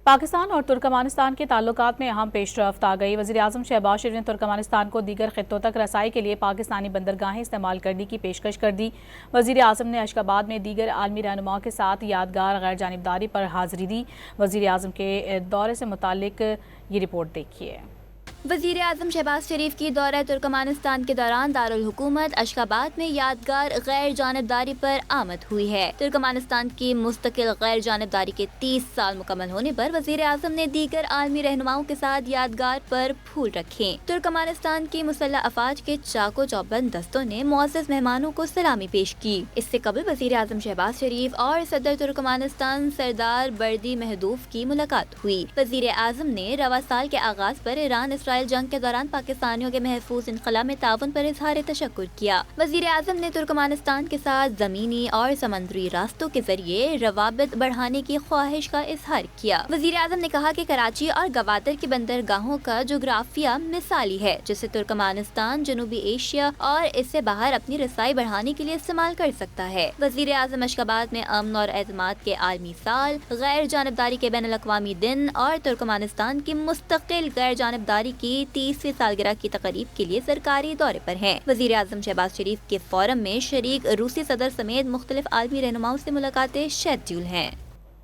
پاکستان اور ترکمانستان کے تعلقات میں اہم پیش رفت آ گئی۔ وزیراعظم شہباز شریف نے ترکمانستان کو دیگر خطوں تک رسائی کے لیے پاکستانی بندرگاہیں استعمال کرنے کی پیشکش کر دی۔ وزیراعظم نے اشخاباد میں دیگر عالمی رہنماؤں کے ساتھ یادگار غیر جانبداری پر حاضری دی۔ وزیراعظم کے دورے سے متعلق یہ رپورٹ دیکھیے۔ وزیر اعظم شہباز شریف کی دورہ ترکمانستان کے دوران دارالحکومت اشخاباد میں یادگار غیر جانبداری پر آمد ہوئی ہے۔ ترکمانستان کی مستقل غیر جانبداری کے 30 سال مکمل ہونے پر وزیر اعظم نے دیگر عالمی رہنماؤں کے ساتھ یادگار پر پھول رکھے۔ ترکمانستان کی مسلح افواج کے چاق و چوبند دستوں نے معزز مہمانوں کو سلامی پیش کی۔ اس سے قبل وزیر اعظم شہباز شریف اور صدر ترکمانستان سردار بردی مہدوف کی ملاقات ہوئی۔ وزیر اعظم نے رواں سال کے آغاز پر ایران اسرائیل جنگ کے دوران پاکستانیوں کے محفوظ انخلا میں تعاون پر اظہار تشکر کیا۔ وزیر اعظم نے ترکمانستان کے ساتھ زمینی اور سمندری راستوں کے ذریعے روابط بڑھانے کی خواہش کا اظہار کیا۔ وزیر اعظم نے کہا کہ کراچی اور گوادر کی بندرگاہوں کا جغرافیہ مثالی ہے، جسے ترکمانستان جنوبی ایشیا اور اس سے باہر اپنی رسائی بڑھانے کے لیے استعمال کر سکتا ہے۔ وزیر اعظم اشخاباد میں امن اور اعتماد کے عالمی سال، غیر جانبداری کے بین الاقوامی دن اور ترکمانستان کی مستقل غیر جانبداری کی 30ویں سالگرہ کی تقریب کے لیے سرکاری دورے پر ہیں۔ وزیر اعظم شہباز شریف کے فورم میں شریک روسی صدر سمیت مختلف عالمی رہنماؤں سے ملاقاتیں شیڈول ہیں۔